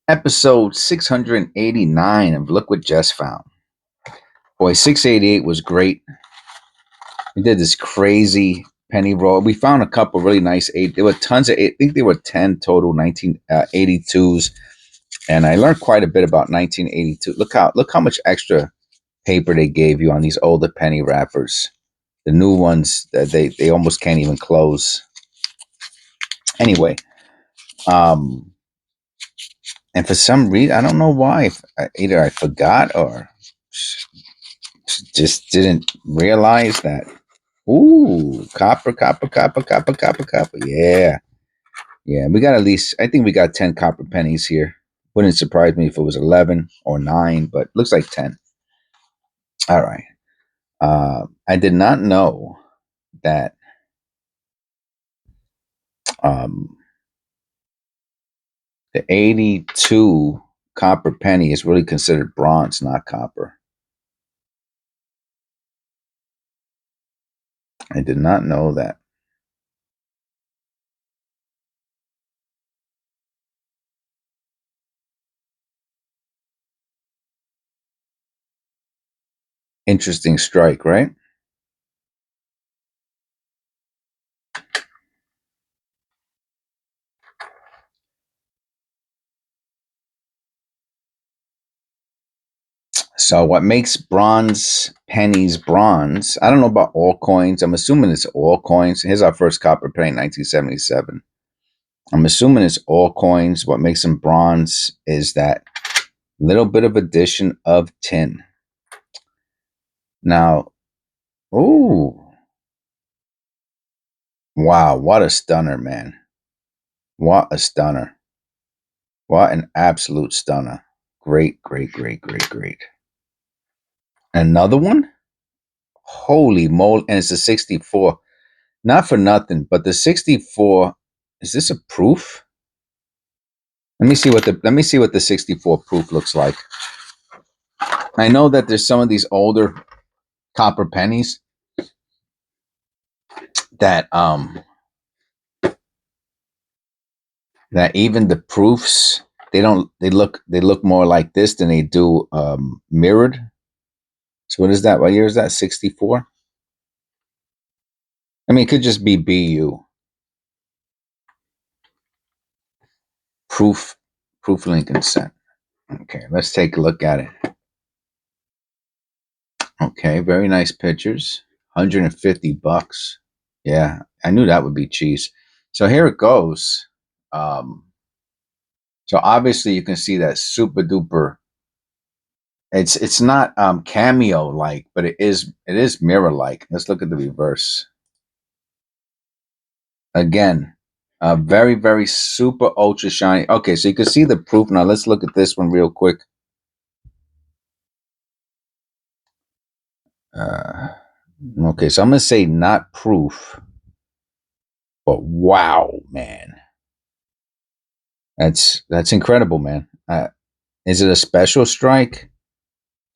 Episode 689 of Look What Jess Found. Boy, 688 was great. We did this crazy penny roll. We found a couple really nice eight. There were tons of eight. I think there were 10 total 1982s. And I learned quite a bit about 1982. Look how much extra paper they gave you on these older penny wrappers. The new ones, they almost can't even close. Anyway, and for some reason, I don't know why. Either I forgot or just didn't realize that. Ooh, copper. Yeah. Yeah, we got at least, I think we got 10 copper pennies here. Wouldn't surprise me if it was 11 or 9, but looks like 10. All right. I did not know that the 82 copper penny is really considered bronze, not copper. I did not know that. Interesting strike, right? So what makes bronze pennies bronze? I don't know about all coins. I'm assuming it's all coins. Here's our first copper penny, 1977. I'm assuming it's all coins. What makes them bronze is that little bit of addition of tin. Now, ooh, wow, what a stunner, man. What a stunner. What an absolute stunner. Great. Another one? Holy moly. And it's a 64. Not for nothing, but the 64, is this a proof? Let me see what the 64 proof looks like. I know that there's some of these older copper pennies that that even the proofs, they look more like this than they do mirrored. So what is that? What year is that? 64? I mean, it could just be BU. Proof link and sent. Okay, let's take a look at it. Okay, very nice pictures. $150. Yeah, I knew that would be cheese. So here it goes. So obviously you can see that super duper. It's not cameo like, but it is mirror like. Let's look at the reverse. Again, very super ultra shiny. Okay, so you can see the proof. Now let's look at this one real quick. Okay, so I'm gonna say not proof, but wow, man, that's incredible, man. Is it a special strike?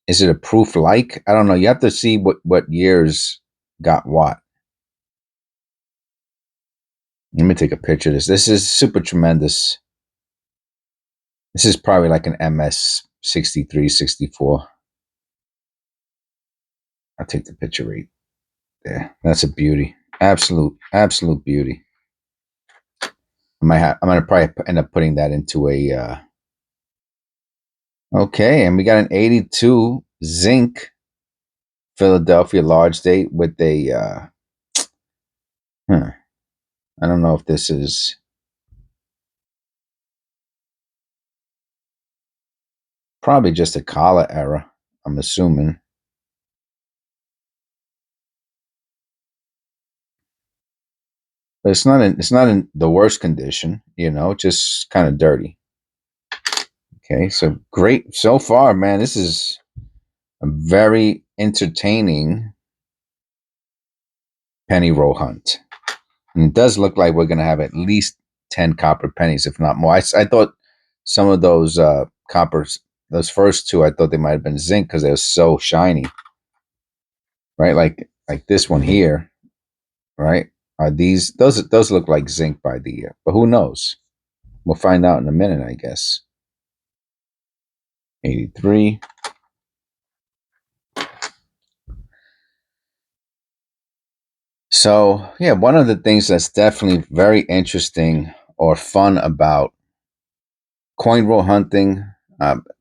Is it a proof like? I don't know. You have to see what years got what. Let me take a picture of this. This is super tremendous. This is probably like an MS 63, 64. I'll take the picture right there. That's a beauty. Absolute beauty. I'm gonna probably end up putting that into a okay, and we got an 82 zinc Philadelphia large date with a I don't know if this is probably just a collar error, I'm assuming. But it's not in the worst condition, just kind of dirty. Okay, so great so far, man. This is a very entertaining penny roll hunt. And it does look like we're going to have at least 10 copper pennies, if not more. I thought some of those coppers, those first two, I thought they might have been zinc because they were so shiny, right? Like this one here, right? Are those look like zinc by the year, but who knows? We'll find out in a minute, I guess. 83. So, yeah, one of the things that's definitely very interesting or fun about coin roll hunting,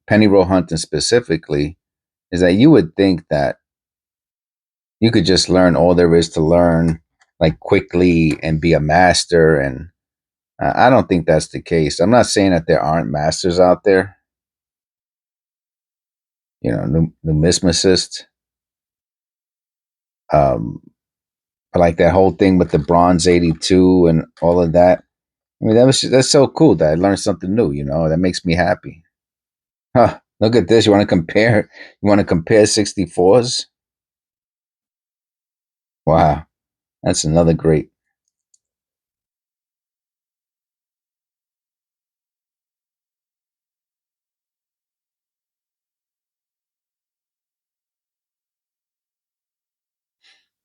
penny roll hunting specifically, is that you would think that you could just learn all there is to learn like quickly and be a master. And I don't think that's the case. I'm not saying that there aren't masters out there, numismatists. Um, but like that whole thing with the bronze 82 and all of that. I mean, that's so cool that I learned something new. That makes me happy. Huh? Look at this. You want to compare? You want to compare 64s? Wow, that's another great.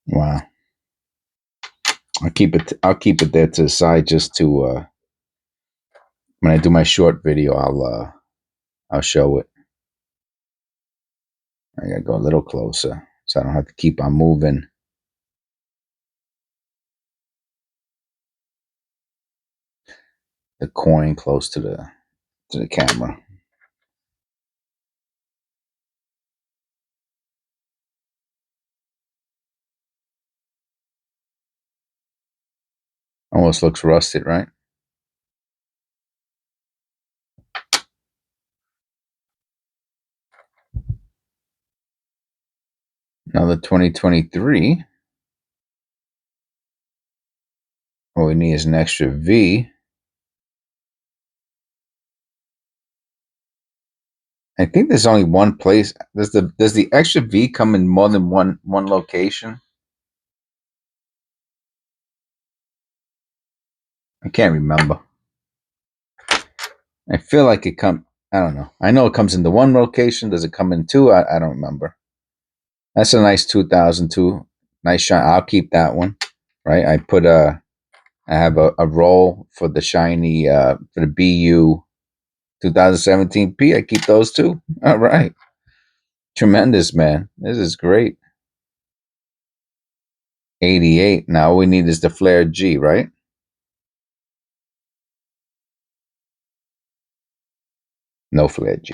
Wow, I'll keep it there to the side just to when I do my short video, I'll show it. I gotta go a little closer so I don't have to keep on moving the coin close to the camera. Almost looks rusted, right? Another 2023. All we need is an extra V. I think there's only one place. Does the extra V come in more than one location? I can't remember. I feel like it come. I don't know. I know it comes into one location. Does it come in two? I don't remember. That's a nice 2002. Nice shine. I'll keep that one. Right. I have a roll for the shiny for the BU 2017 P. I keep those two. All right. Tremendous, man. This is great. 88. Now all we need is the flare G, right? No flare G.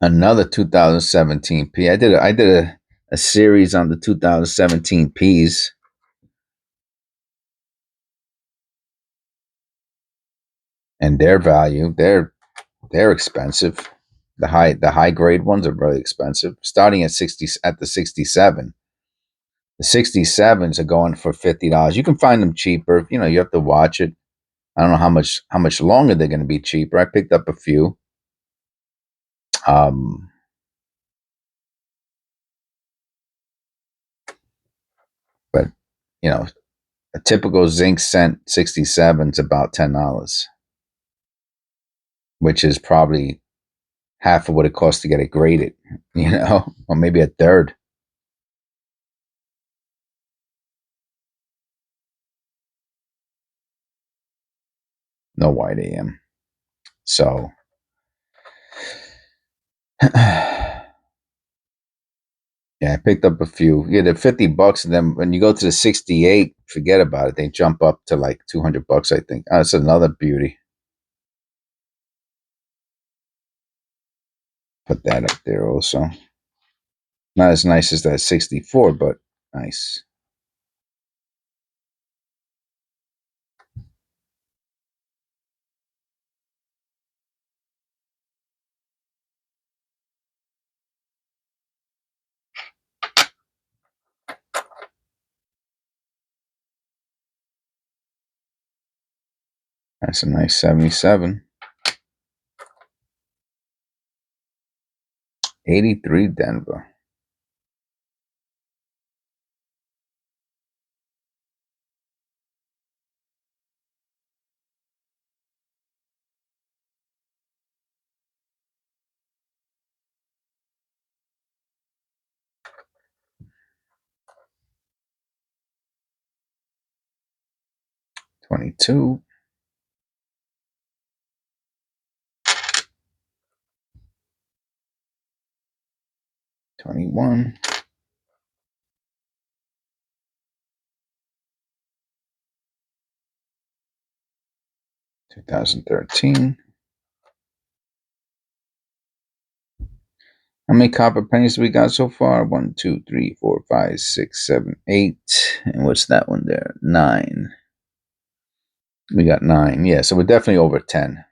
Another 2017 P. I did a series on the 2017 Ps, and their value. They're expensive. The high grade ones are really expensive. Starting at the 67. The 67s are going for $50. You can find them cheaper. You have to watch it. I don't know how much longer they're going to be cheaper. I picked up a few. Um, but you know, a typical zinc cent 67 is about $10, which is probably half of what it costs to get it graded. Or maybe a third. No white AM. So yeah, I picked up a few. Yeah, they're $50, and then when you go to the 68, forget about it. They jump up to like $200, I think. That's another beauty. Put that up there also. Not as nice as that 64, but nice. That's a nice 77. 83 Denver. 22. 21. 2013. How many copper pennies we got so far? 1, 2, 3, 4, 5, 6, 7, 8. And what's that one there? 9. We got 9. Yeah, so we're definitely over 10.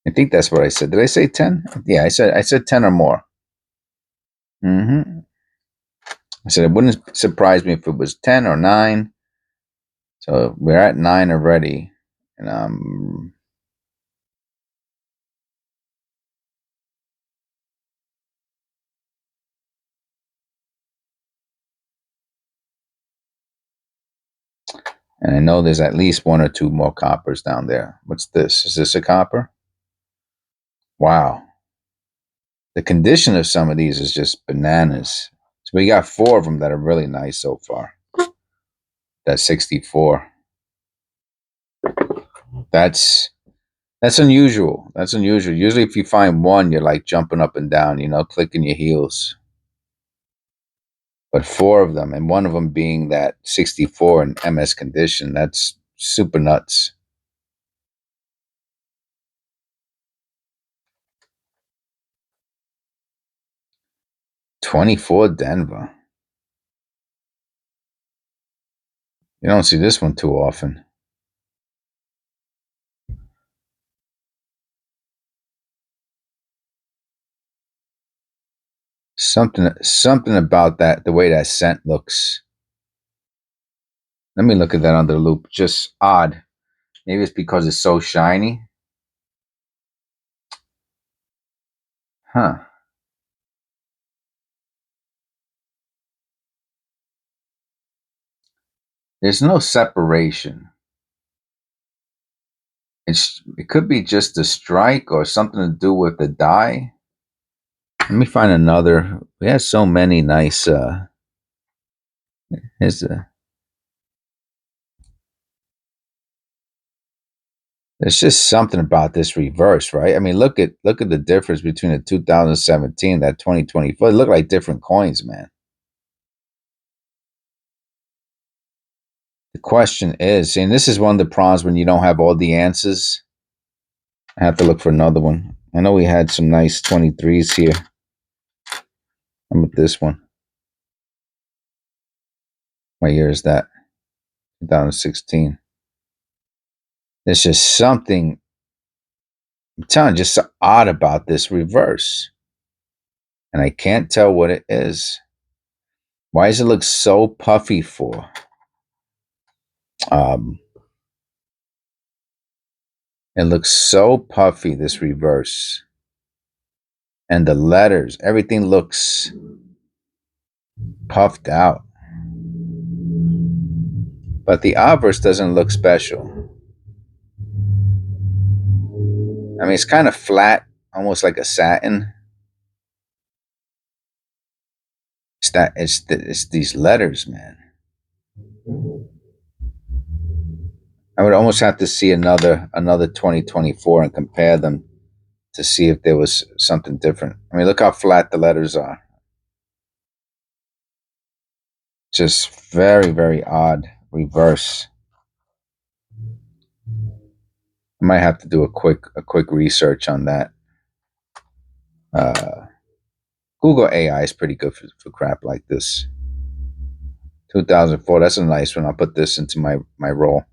I think that's what I said. Did I say 10? Yeah, I said 10 or more. I said it wouldn't surprise me if it was 10 or 9. So we're at 9 already. And I know there's at least 1 or 2 more coppers down there. What's this? Is this a copper? Wow. The condition of some of these is just bananas. So we got 4 of them that are really nice so far. That's 64. That's unusual. That's unusual. Usually if you find one, you're like jumping up and down, clicking your heels. But 4 of them, and one of them being that 64 in MS condition, that's super nuts. $24 Denver. You don't see this one too often. Something about that, the way that scent looks. Let me look at that under the loop. Just odd. Maybe it's because it's so shiny. Huh. There's no separation. It could be just a strike or something to do with the dye. Let me find another. We have so many nice. There's just something about this reverse, right? I mean, look at the difference between the 2017, that 2024. They look like different coins, man. The question is, and this is one of the problems when you don't have all the answers. I have to look for another one. I know we had some nice 23s here. How about this one? What year is that? 2016. There's just something, I'm telling you, just so odd about this reverse. And I can't tell what it is. Why does it look so puffy for? It looks so puffy, this reverse. And the letters, everything looks puffed out. But the obverse doesn't look special. I mean, it's kind of flat, almost like a satin. It's these letters, man. I would almost have to see another 2024 and compare them to see if there was something different. I mean, look how flat the letters are. Just very, very odd reverse. I might have to do a quick research on that. Google AI is pretty good for crap like this. 2004, that's a nice one. I'll put this into my roll.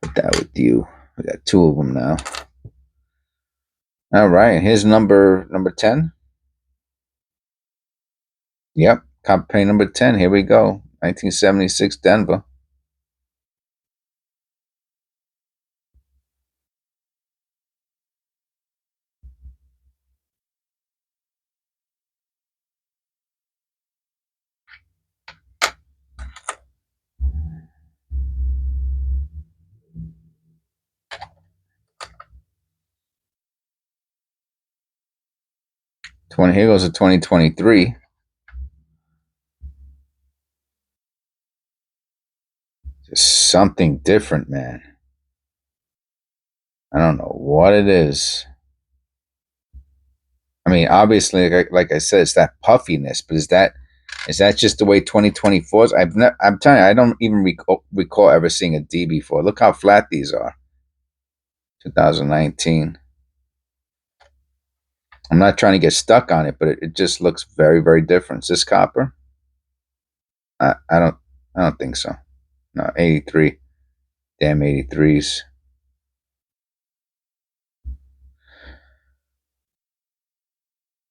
Put that with you. We got 2 of them now. All right, here's number 10. Yep, campaign number 10. Here we go. 1976 Denver. Here goes to 2023. Just something different, man. I don't know what it is. I mean, obviously, like I said, it's that puffiness, but is that just the way 2024 is? I'm telling you, I don't even recall ever seeing a D before. Look how flat these are. 2019. I'm not trying to get stuck on it, but it just looks very, very different. Is this copper? I don't think so. No, 83. Damn 83s.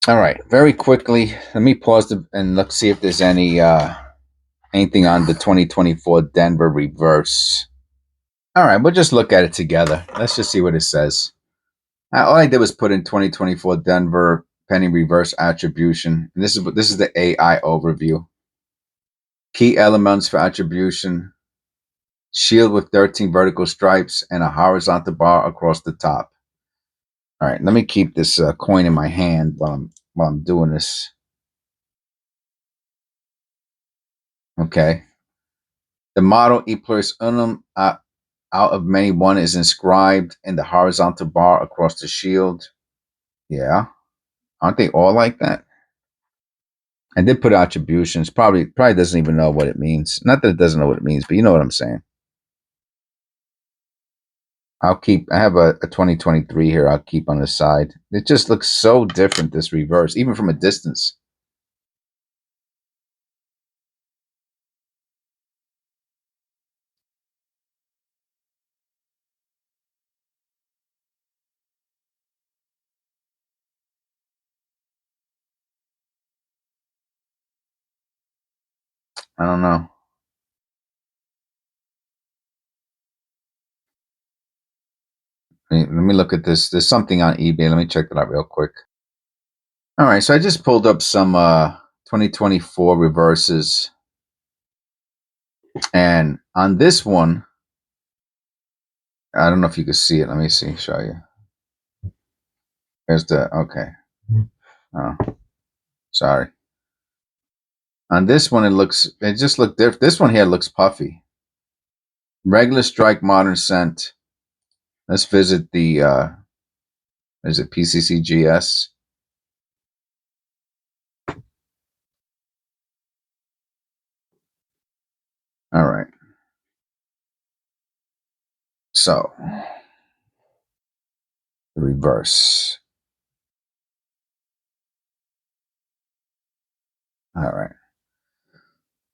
All right, very quickly, let me pause and let's see if there's anything on the 2024 Denver reverse. All right, we'll just look at it together. Let's just see what it says. All I did was put in 2024 Denver penny reverse attribution. And this is the AI overview. Key elements for attribution: shield with 13 vertical stripes and a horizontal bar across the top. All right, let me keep this coin in my hand while I'm doing this. Okay. The motto "E pluribus unum" out of many one is inscribed in the horizontal bar across the shield. Yeah, aren't they all like that? I did put attributions. Probably doesn't even know what it means. Not that it doesn't know what it means, but you know what I'm saying. I have a 2023 here. I'll keep on the side. It just looks so different, this reverse, even from a distance. I don't know. Let me look at this. There's something on eBay. Let me check that out real quick. All right, so I just pulled up some 2024 reverses, and on this one, I don't know if you can see it. Let me see. Show you. There's the okay. Oh, sorry. On this one, it just looked different. This one here looks puffy. Regular strike, modern scent. Let's visit the is it PCCGS? All right. So the reverse. All right.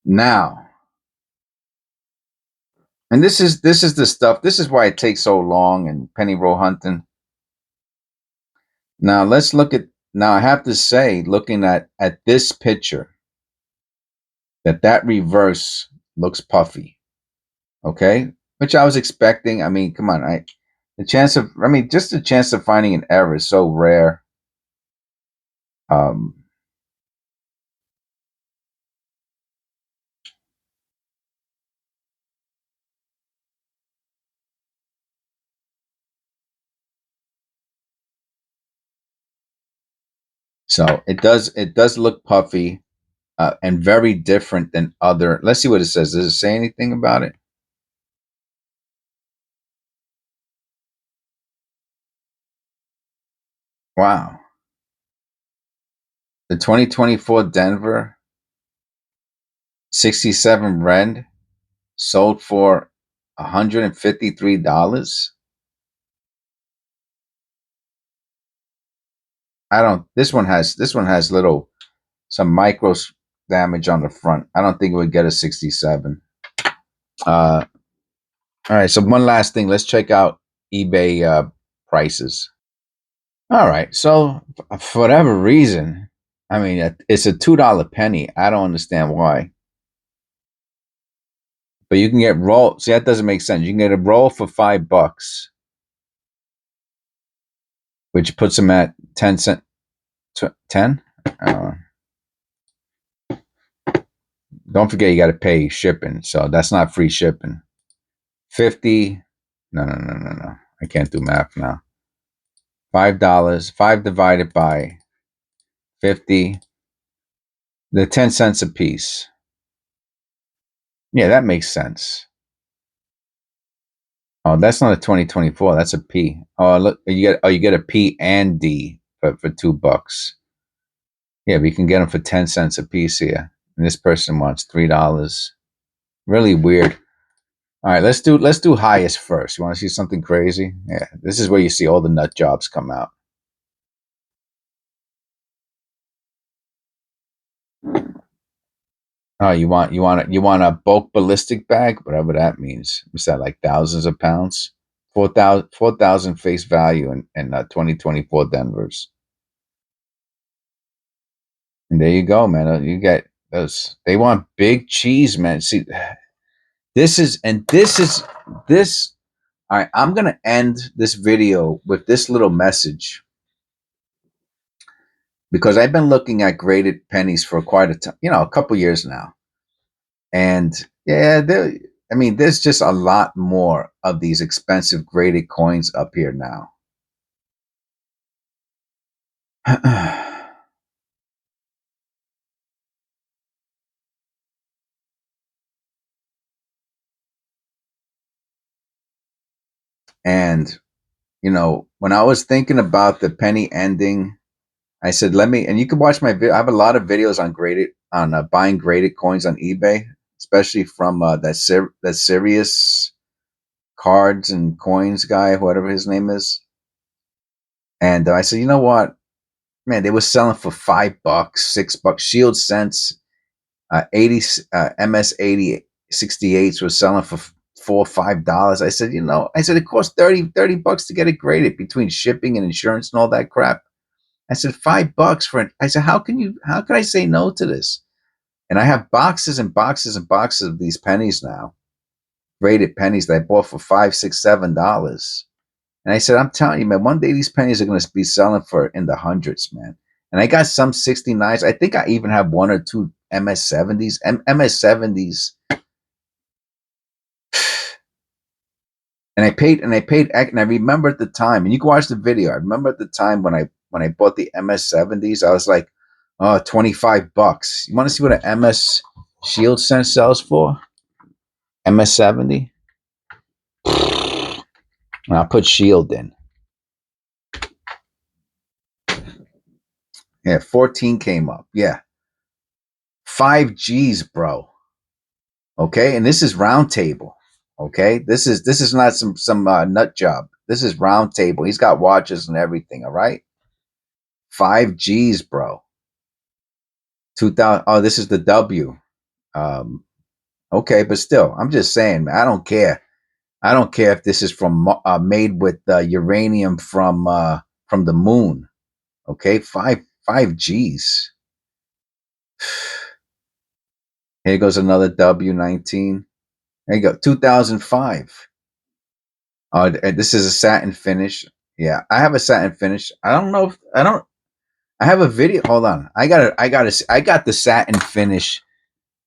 Now, and this is the stuff. This is why it takes so long and penny roll hunting. Now let's look at. Now I have to say, looking at this picture, that reverse looks puffy. Okay, which I was expecting. I mean, come on, just the chance of finding an error is so rare. Um, so it does look puffy and very different than other. Let's see what it says. Does it say anything about it? Wow, the 2024 Denver 67 Rend sold for $153. I don't. This one has little some micro damage on the front. I don't think it would get a 67. All right. So one last thing. Let's check out eBay prices. All right. So for whatever reason, I mean, it's a $2 penny. I don't understand why. But you can get roll. See, that doesn't make sense. You can get a roll for $5, which puts them at 10 cent. 10. Don't forget you got to pay shipping, so that's not free shipping. 50. No. I can't do math now. $5. 5 divided by 50. The 10 cents a piece. Yeah, that makes sense. Oh, that's not a 2024. That's a P. Oh, look, you get a P and D for $2. Yeah, we can get them for 10 cents a piece here. And this person wants $3. Really weird. All right, let's do highest first. You want to see something crazy? Yeah, this is where you see all the nut jobs come out. Oh, you want a bulk ballistic bag, whatever that means. What's that, like thousands of pounds? 4,000 face value in 2024 Denver's. And there you go, man. You get those. They want big cheese, man. See, this. All right, I'm gonna end this video with this little message because I've been looking at graded pennies for quite a time, a couple years now, and yeah, I mean, there's just a lot more of these expensive graded coins up here now. And when I was thinking about the penny ending, I said, let me, and you can watch my video. I have a lot of videos on buying graded coins on eBay, especially from that Sirius cards and coins guy, whatever his name is. And I said, you know what, man, they were selling for $5, $6. Shield cents, 80 MS 8068s was selling for $4 or $5. I said, it cost $30 to get it graded between shipping and insurance and all that crap. I said, $5 for it. I said, how can I say no to this? And I have boxes and boxes and boxes of these pennies now, graded pennies that I bought for $5, $6, $7. And I said, I'm telling you, man, one day these pennies are going to be selling for in the hundreds, man. And I got some 69s. I think I even have one or two MS 70s. MS 70s. And I remember at the time, and you can watch the video. I remember at the time when I bought the MS 70s, I was like, oh, $25. You want to see what an MS Shield Sense sells for? MS 70? And I'll put Shield in. Yeah, 14 came up. Yeah. 5Gs, bro. Okay, and this is round table. Okay, this is not some nut job. This is round table. He's got watches and everything. All right, 5Gs, bro. 2000. Oh, this is the W. Okay, but still, I'm just saying, man, I don't care. I don't care if this is from made with uranium from the moon. Okay, five Gs. Here goes another W19. There you go, 2005. This is a satin finish. Yeah, I have a satin finish. I don't know if I don't. I have a video. Hold on. I got the satin finish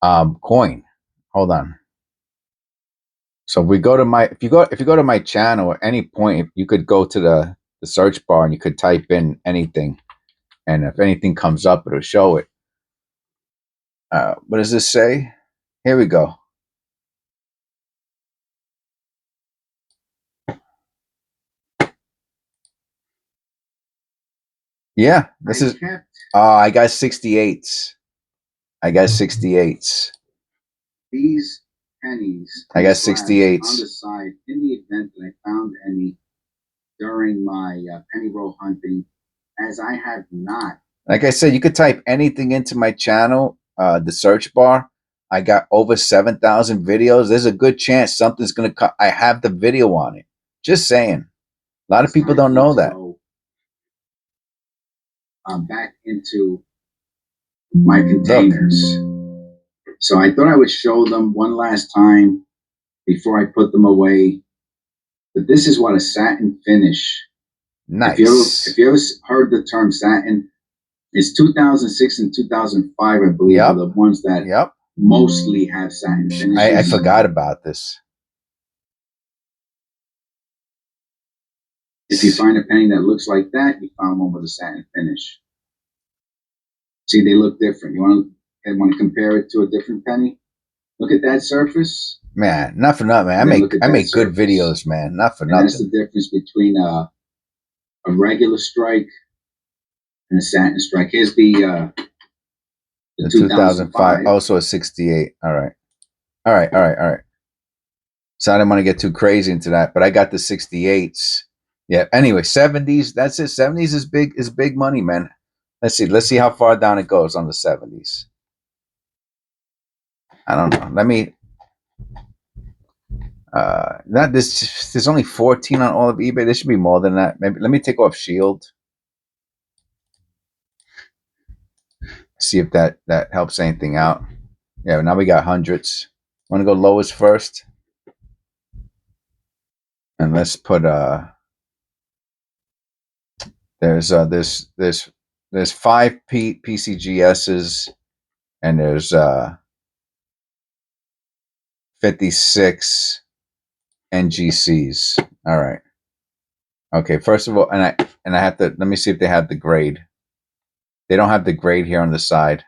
coin. Hold on. So we go to if you go to my channel at any point, you could go to the search bar and you could type in anything, and if anything comes up, it'll show it. What does this say? Here we go. Yeah, this is. I got 68s. I got 68s. These pennies. I got 68s. On the side, in the event that I found any during my penny roll hunting, as I have not. Like I said, you could type anything into my channel, the search bar. I got over 7,000 videos. There's a good chance something's going to come. I have the video on it. Just saying. A lot of people don't know that. Back into my containers. Look. So I thought I would show them one last time before I put them away. But this is what a satin finish. Nice. If you ever heard the term satin, it's 2006 and 2005, I believe, are the ones that mostly have satin finishes. I forgot about this. If you find a penny that looks like that, you found one with a satin finish. See, they look different. You want to compare it to a different penny? Look at that surface. Man, not for nothing, man. I make good videos, man. Not for nothing. That's the difference between a regular strike and a satin strike. Here's the 2005. Also a 68. All right. So I didn't want to get too crazy into that, but I got the 68s. Yeah. Anyway, 70s. That's it. 70s is big money, man. Let's see how far down it goes on the 70s. I don't know. Let me. There's only 14 on all of eBay. There should be more than that. Maybe let me take off Shield. See if that helps anything out. Yeah. Now we got hundreds. Want to go lowest first? And let's put there's 5 PCGSs and there's 56 NGCs. All right. Okay, first of all, and I have to let me see if they have the grade. They don't have the grade here on the side.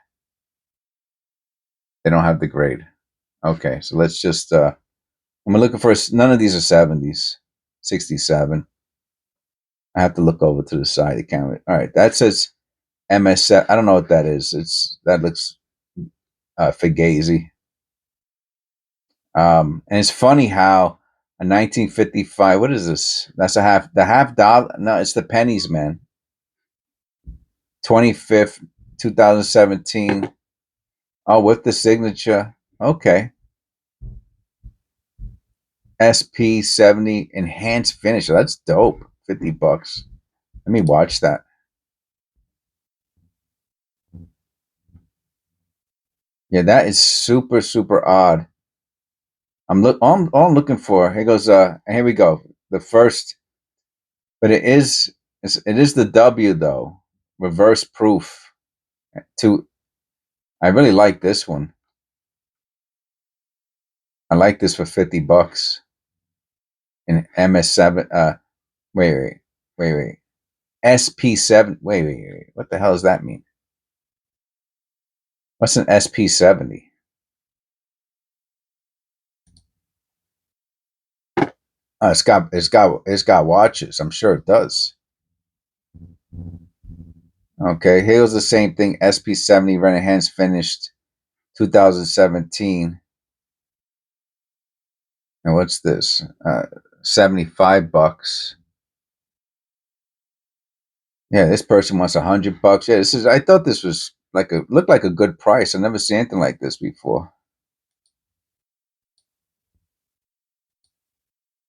They don't have the grade. Okay, so let's just I'm looking for none of these are 70s. 67. I have to look over to the side of the camera. All right, that says MS7. I don't know what that is. That looks Fugazi. And it's funny how a 1955. What is this? That's the half dollar. No, it's the pennies, man. 25th, 2017. Oh, with the signature. Okay. SP70 enhanced finish. That's dope. $50. Let me watch that. Yeah, that is super, super odd. All I'm looking for. Here goes. Here we go. The first, but it is the W though. Reverse proof. I really like this one. I like this for $50. In MS7. Wait. SP7. Wait. What the hell does that mean? What's an SP70? It's got watches. I'm sure it does. Okay, here's the same thing. SP70 Renaissance finished 2017. And what's this? $75. Yeah, this person wants $100. Yeah, this is. I thought this was looked like a good price. I never seen anything like this before.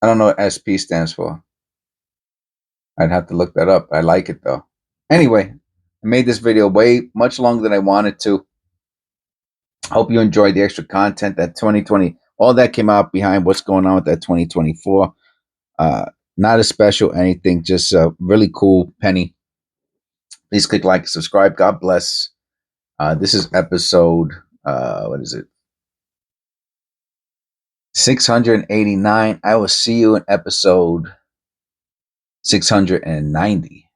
I don't know what SP stands for. I'd have to look that up. I like it though. Anyway, I made this video way much longer than I wanted to. Hope you enjoyed the extra content. That 2020, all that came out behind what's going on with that 2024. Not a special anything, just a really cool penny. Please click like and subscribe. God bless. This is episode, what is it? 689. I will see you in episode 690.